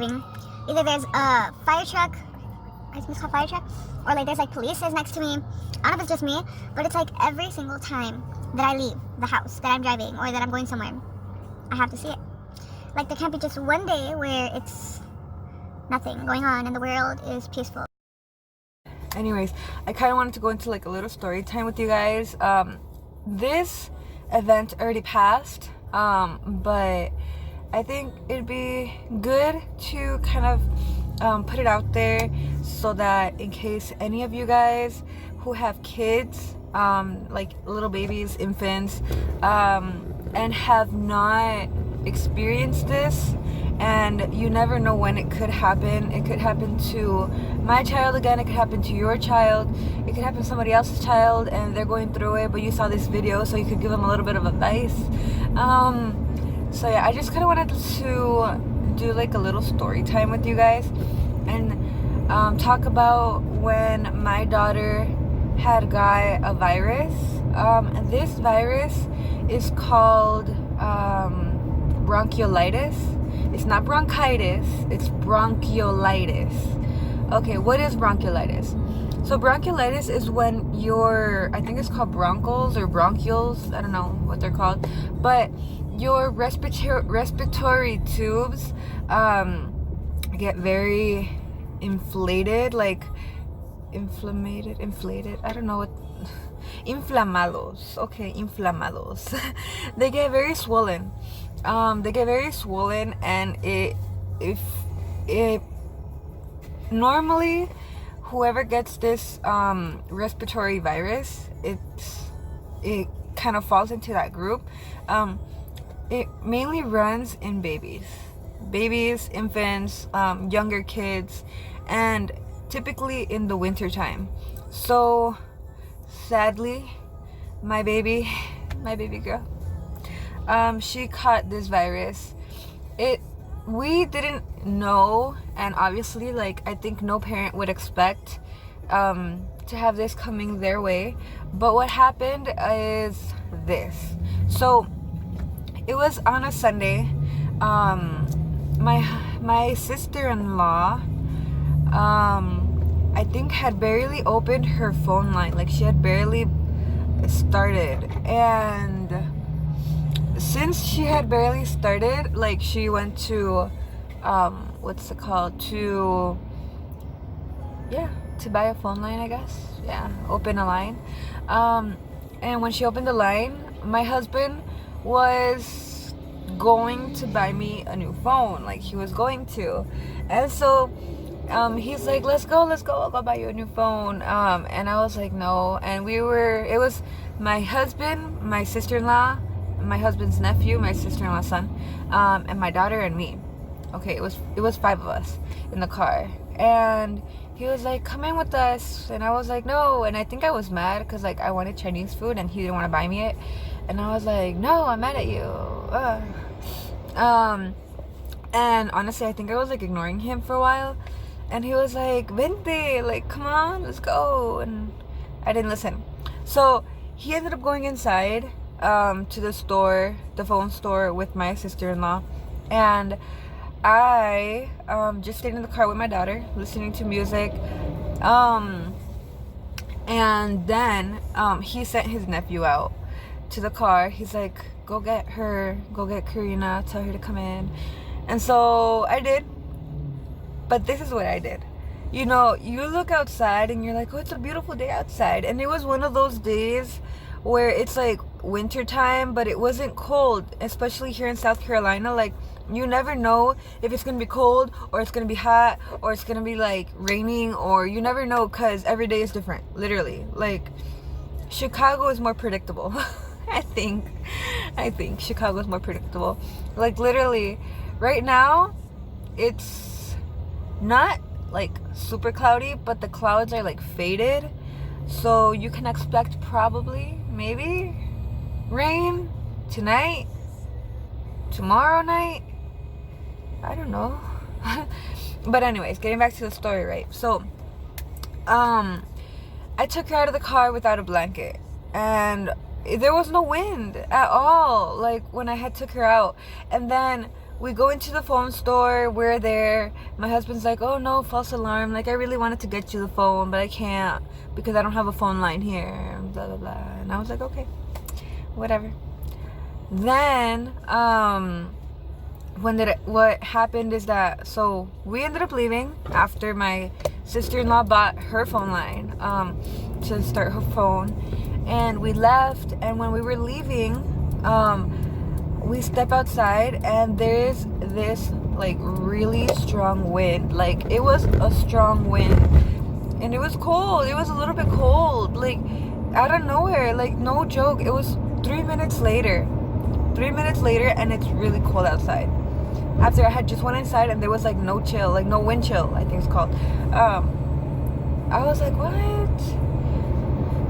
driving, either there's a fire truck, I think it's called fire truck, or like there's like police next to me. I don't know if it's just me, but it's like every single time that I leave the house, that I'm driving, or that I'm going somewhere, I have to see it. Like there can't be just one day where it's nothing going on and the world is peaceful. Anyways, I kind of wanted to go into like a little story time with you guys. This event already passed, but I think it'd be good to kind of put it out there so that in case any of you guys who have kids, like little babies, infants, and have not experienced this, and you never know when it could happen. It could happen to my child again, it could happen to your child, it could happen to somebody else's child and they're going through it, but you saw this video so you could give them a little bit of advice. So yeah, I just kind of wanted to do like a little story time with you guys and talk about when my daughter had got a virus. And this virus is called bronchiolitis. It's not bronchitis, it's bronchiolitis. Okay, what is bronchiolitis? So bronchiolitis is when your, I think it's called bronchioles or bronchioles, I don't know what they're called, but your respiratory tubes get very inflated, like inflated, I don't know what, inflamados, okay, inflamados. They get very swollen. And it normally whoever gets this respiratory virus, it kind of falls into that group. It mainly runs in babies, infants, younger kids, and typically in the winter time. So sadly, my baby girl, she caught this virus. We didn't know, and obviously, like, I think no parent would expect to have this coming their way. But what happened is this. So it was on a Sunday. My sister-in-law, I think, had barely opened her phone line. Like, she had barely started, and since she had barely started, like, she went to what's it called, to buy a phone line, I guess. Open a line. And when she opened the line, my husband was going to buy me a new phone. Like, he was going to. And so he's like, let's go, I'll go buy you a new phone. And I was like, no. And it was my husband, my sister-in-law, my husband's nephew, my sister-in-law's son, and my daughter and me. Okay, it was 5 of us in the car, and he was like, come in with us, and I was like, no. And I think I was mad because, like, I wanted Chinese food and he didn't want to buy me it, and I was like, no, I'm mad at you. And honestly, I think I was like ignoring him for a while, and he was like, vente, like, come on, let's go. And I didn't listen. So he ended up going inside to the phone store with my sister-in-law, and I just stayed in the car with my daughter listening to music, and then he sent his nephew out to the car. He's like, go get Karina, tell her to come in. And so I did. But this is what I did. You know, you look outside and you're like, oh, it's a beautiful day outside, and it was one of those days where it's like winter time, but it wasn't cold, especially here in South Carolina. Like, you never know if it's gonna be cold or it's gonna be hot or it's gonna be like raining, or you never know, because every day is different, literally. Like, Chicago is more predictable. I think Chicago is more predictable. Like, literally right now it's not like super cloudy, but the clouds are like faded, so you can expect probably maybe rain tonight, tomorrow night, I don't know. But anyways, getting back to the story, right? So I took her out of the car without a blanket, and there was no wind at all, like, when I had took her out. And then we go into the phone store. We're there. My husband's like, oh no, false alarm. Like, I really wanted to get you the phone, but I can't because I don't have a phone line here. Blah, blah, blah. And I was like, okay, whatever. Then, what happened is that, so we ended up leaving after my sister-in-law bought her phone line to start her phone. And we left, and when we were leaving, we step outside, and there's this like really strong wind. Like, it was a strong wind, and it was cold. It was a little bit cold, like out of nowhere. Like, no joke, it was 3 minutes later, and it's really cold outside. After I had just went inside, and there was like no chill, like no wind chill, I think it's called. I was like, what?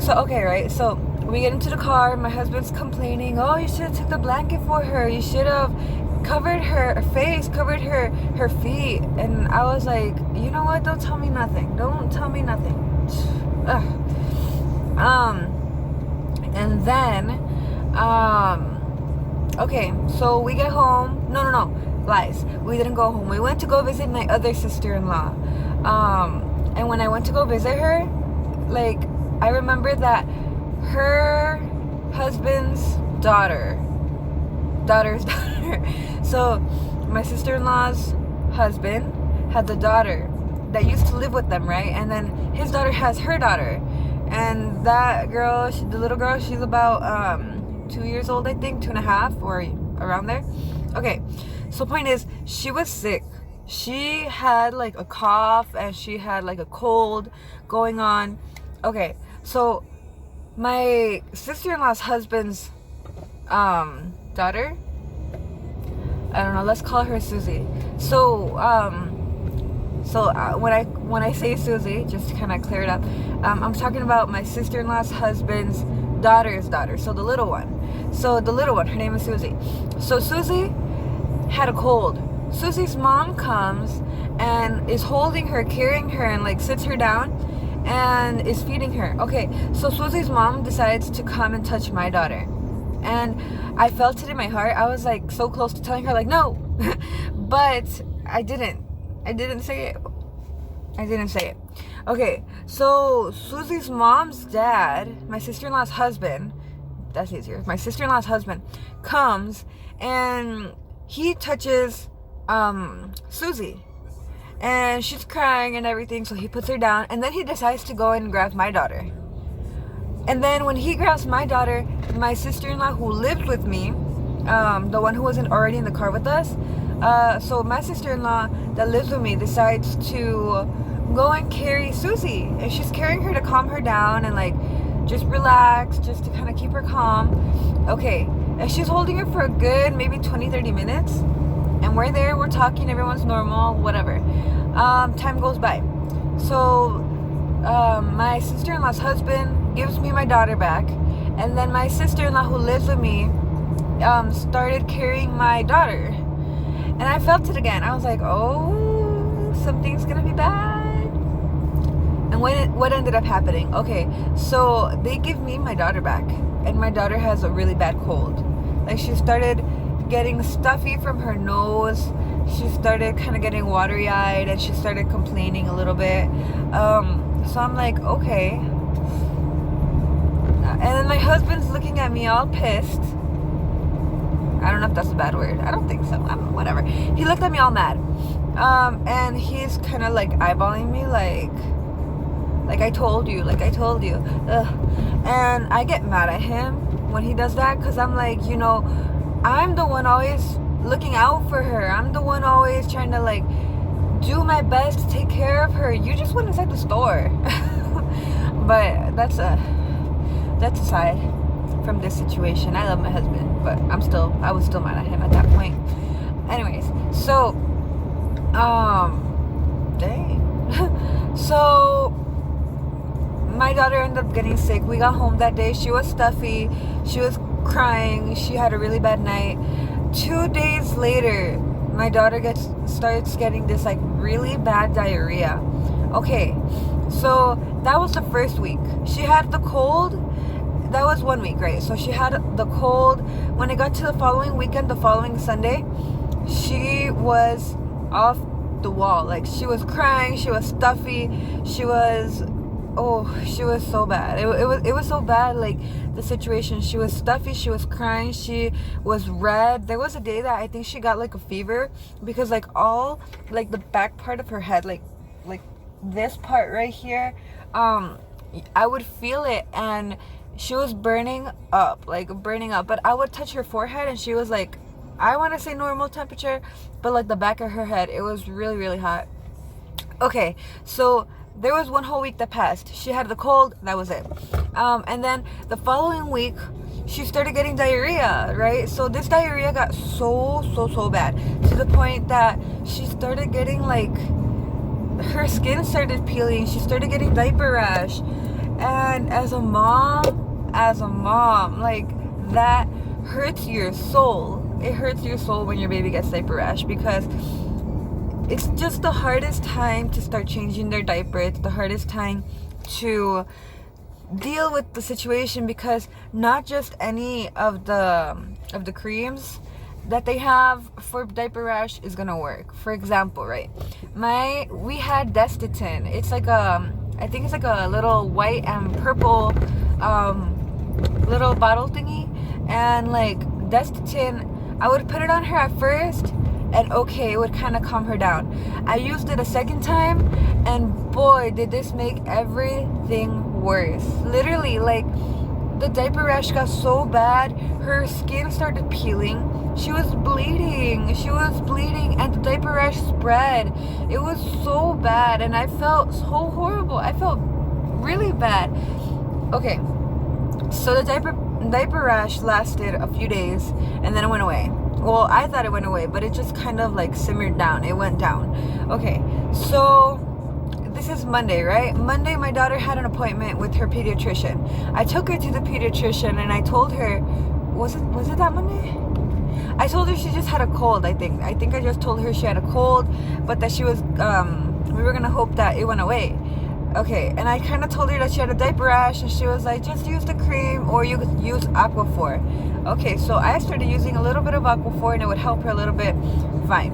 So, okay, right? So we get into the car. My husband's complaining, oh, you should have took the blanket for her. You should have covered her face, covered her feet. And I was like, you know what? Don't tell me nothing. Don't tell me nothing. Ugh. And then, okay, so we get home. No, lies. We didn't go home. We went to go visit my other sister-in-law. And when I went to go visit her, like, I remember that her husband's daughter's daughter. So my sister-in-law's husband had the daughter that used to live with them, right? And then his daughter has her daughter. And that girl, the little girl, she's about 2 years old, I think, 2.5 or around there. Okay, so point is, she was sick. She had like a cough, and she had like a cold going on. Okay, so my sister-in-law's husband's daughter, I don't know, let's call her Susie. So when I say Susie, just to kind of clear it up, I'm talking about my sister-in-law's husband's daughter's daughter, so the little one. So the little one, her name is Susie. So Susie had a cold. Susie's mom comes and is holding her, carrying her, and like sits her down and is feeding her. Okay, so Susie's mom decides to come and touch my daughter, and I felt it in my heart. I was like so close to telling her like no, but I didn't say it. Okay, so Susie's mom's dad, my sister-in-law's husband, that's easier, my sister-in-law's husband comes, and he touches Susie, and she's crying and everything, so he puts her down, and then he decides to go and grab my daughter. And then when he grabs my daughter, my sister-in-law who lived with me, the one who wasn't already in the car with us, so my sister-in-law that lives with me decides to go and carry Susie, and she's carrying her to calm her down and like just relax, just to kind of keep her calm. Okay, and she's holding her for a good maybe 20-30 minutes, and we're there, we're talking, everyone's normal, whatever. Time goes by. So my sister-in-law's husband gives me my daughter back, and then my sister-in-law who lives with me started carrying my daughter, and I felt it again. I was like, oh, something's gonna be bad. And what ended up happening? Okay, so they give me my daughter back, and my daughter has a really bad cold. Like, she started getting stuffy from her nose. She started kind of getting watery-eyed, and she started complaining a little bit. So I'm like, okay. And then my husband's looking at me all pissed. I don't know if that's a bad word. I don't think so. Whatever. He looked at me all mad. And he's kind of like eyeballing me like I told you. Ugh. And I get mad at him when he does that, because I'm like, you know, I'm the one always looking out for her. I'm the one always trying to like do my best to take care of her. You just went inside the store. But that's aside from this situation. I love my husband, but I was still mad at him at that point. Anyways, so dang. So my daughter ended up getting sick. We got home that day. She was stuffy. She was crying. She had a really bad night. 2 days later, my daughter starts getting this like really bad diarrhea. Okay, so that was the first week. She had the cold. That was 1 week, right? So she had the cold. When it got to the following weekend, the following Sunday, she was off the wall. Like, she was crying, she was stuffy, she was so bad. It was so bad, like, the situation. She was stuffy, she was crying, she was red. There was a day that I think she got like a fever, because like all like the back part of her head, like this part right here, I would feel it, and she was burning up. But I would touch her forehead and she was like, I want to say normal temperature, but like the back of her head, it was really, really hot. Okay, so there was one whole week that passed. She had the cold, that was it. And then the following week, she started getting diarrhea, right? So this diarrhea got so bad, to the point that she started getting like, her skin started peeling, she started getting diaper rash. And as a mom, like, that hurts your soul. It hurts your soul when your baby gets diaper rash, because it's just the hardest time to start changing their diaper. It's the hardest time to deal with the situation, because not just any of the creams that they have for diaper rash is gonna work. For example, right, we had Destitin. It's like I think it's like a little white and purple little bottle thingy, and like Destitin, I would put it on her at first, and okay, it would kind of calm her down. I used it a second time, and boy, did this make everything worse. Literally, like, the diaper rash got so bad, her skin started peeling, she was bleeding, and the diaper rash spread. It was so bad, and I felt so horrible. I felt really bad. Okay, so the diaper rash lasted a few days, and then it went away. Well, I thought it went away, but it just kind of like simmered down. It went down. Okay, so this is Monday, right? Monday, my daughter had an appointment with her pediatrician. I took her to the pediatrician, and I told her, was it that Monday? I told her she just had a cold, I think. I just told her she had a cold, but that she was, we were gonna hope that it went away. Okay, and I kind of told her that she had a diaper rash, and she was like, just use the cream, or you could use Aquaphor. Okay, so I started using a little bit of Aquaphor, and it would help her a little bit. Fine.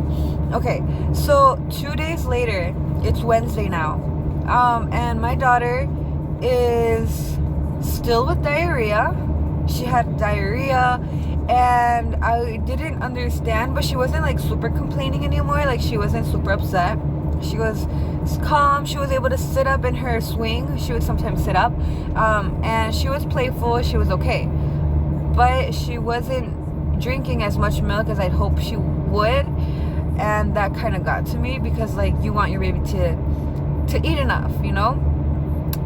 Okay, so 2 days later, it's Wednesday now, and my daughter is still with diarrhea. She had diarrhea, and I didn't understand, but she wasn't like super complaining anymore. Like, she wasn't super upset. She was calm. She was able to sit up in her swing. She would sometimes sit up, and she was playful. She was okay, but she wasn't drinking as much milk as I'd hoped she would, and that kind of got to me, because like, you want your baby to eat enough, you know.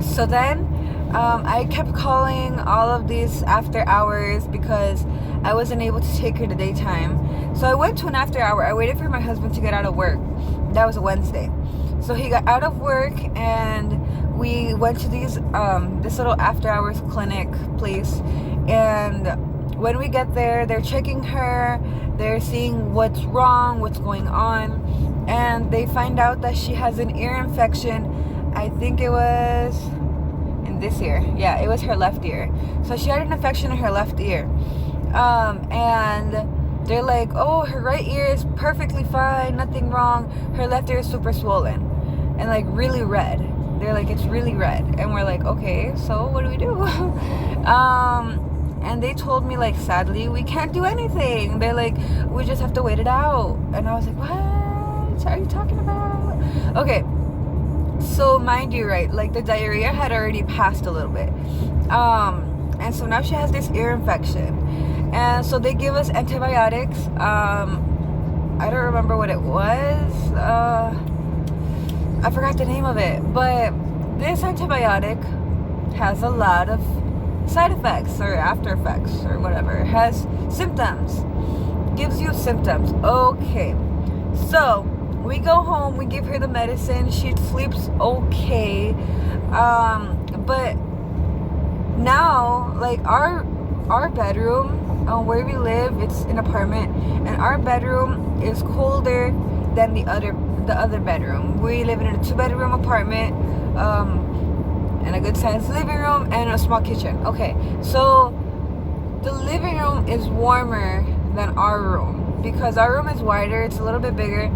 So then I kept calling all of these after hours, because I wasn't able to take her to daytime. So I went to an after hour. I waited for my husband to get out of work. That was a Wednesday. So he got out of work, and we went to this little after hours clinic place. And when we get there, they're checking her, they're seeing what's wrong, what's going on, and they find out that she has an ear infection. I think it was in this ear. Yeah, it was her left ear. So she had an infection in her left ear. And they're like, oh, her right ear is perfectly fine, nothing wrong. Her left ear is super swollen and like really red. They're like, it's really red. And we're like, okay, so what do we do? And they told me, like, sadly, we can't do anything. They're like, we just have to wait it out. And I was like, what are you talking about? Okay, so mind you, right, like, the diarrhea had already passed a little bit. And so now she has this ear infection. And so they give us antibiotics. I don't remember what it was. I forgot the name of it. But this antibiotic has a lot of side effects or after effects or whatever. It has symptoms. Gives you symptoms. Okay. So we go home. We give her the medicine. She sleeps okay. But now, like, our bedroom, where we live, it's an apartment, and our bedroom is colder than the other bedroom. We live in a 2-bedroom apartment, and a good sized living room and a small kitchen. Okay, so the living room is warmer than our room. because our room is wider. It's a little bit bigger.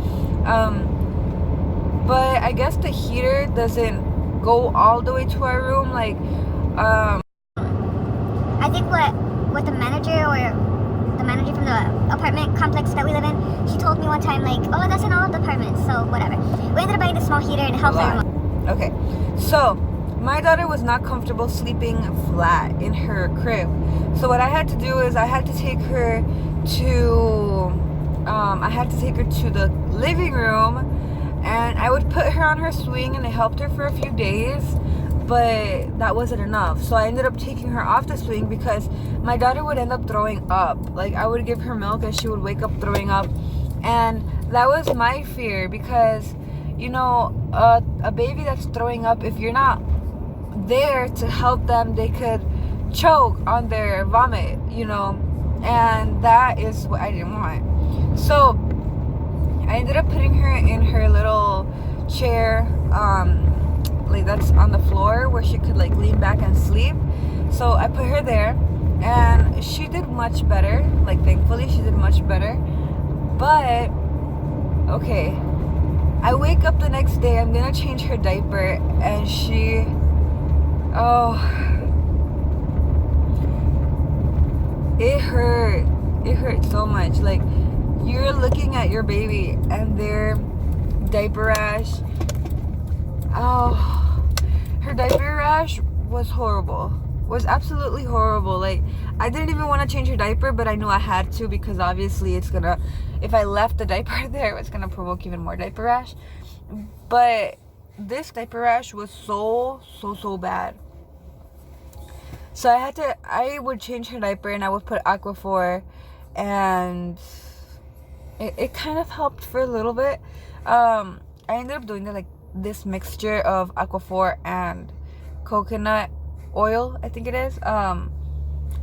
But I guess the heater doesn't go all the way to our room. Like, I think what the manager or the manager from the apartment complex that we live in, she told me one time, like, oh, that's in all of the apartments, so whatever. We ended up buying the small heater and it helps our room. Okay, so my daughter was not comfortable sleeping flat in her crib. So what I had to do is I had to take her to the living room, and I would put her on her swing, and it helped her for a few days, but that wasn't enough. So I ended up taking her off the swing because my daughter would end up throwing up. Like, I would give her milk and she would wake up throwing up, and that was my fear because, you know, a baby that's throwing up, if you're not there to help them, they could choke on their vomit, you know, and that is what I didn't want. So I ended up putting her in her little chair, like that's on the floor where she could like lean back and sleep. So I put her there, and she did much better. Like, thankfully she did much better. But okay, I wake up the next day, I'm gonna change her diaper, and she, oh, it hurt so much. Like, you're looking at your baby and their diaper rash, oh, her diaper rash was horrible, was absolutely horrible. Like, I didn't even want to change her diaper, but I knew I had to because obviously it's gonna, if I left the diaper there, it's gonna provoke even more diaper rash. But this diaper rash was so bad. So I would change her diaper and I would put Aquaphor, and it kind of helped for a little bit. I ended up doing this mixture of Aquaphor and coconut oil, I think it is, and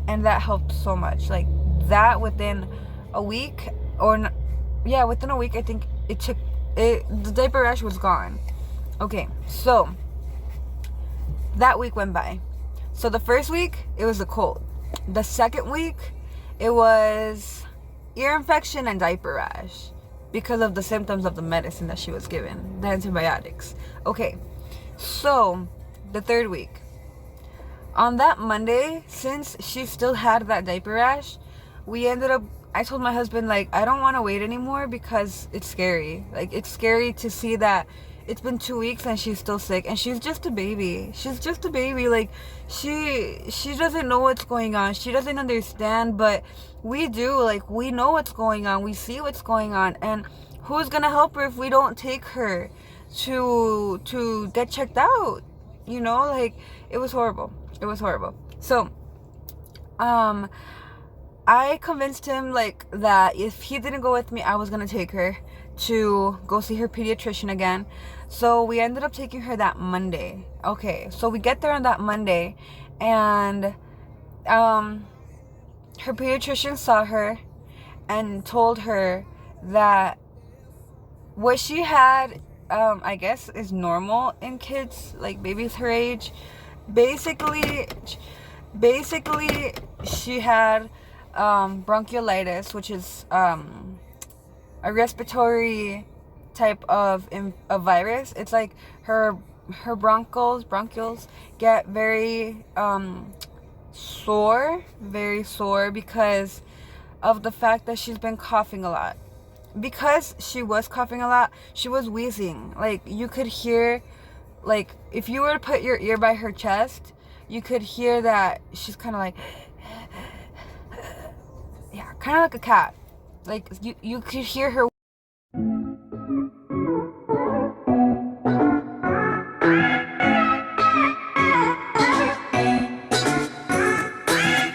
that helped so much. Like, that within a week, within a week, I think the diaper rash was gone. Okay, so that week went by. So the first week, it was a cold. The second week, it was ear infection and diaper rash because of the symptoms of the medicine that she was given, the antibiotics. Okay, so the third week, on that Monday, since she still had that diaper rash, I told my husband, like, I don't want to wait anymore because it's scary. Like, it's scary to see that it's been 2 weeks and she's still sick, and she's just a baby. Like, she doesn't know what's going on. She doesn't understand, but we do. Like, we know what's going on. We see what's going on, and who's gonna help her if we don't take her to get checked out? You know, like, it was horrible. So, I convinced him, like, that if he didn't go with me, I was gonna take her to go see her pediatrician again. So we ended up taking her that Monday. Okay, so we get there on that Monday, and her pediatrician saw her and told her that what she had, I guess, is normal in kids, like babies her age. Basically she had bronchiolitis, which is a respiratory type of virus. It's like her bronchioles get very sore because of the fact that she's been coughing a lot. Because she was coughing a lot, she was wheezing. Like, you could hear, like, if you were to put your ear by her chest, you could hear that she's kind of like, yeah, kind of like a cat. Like, you could hear her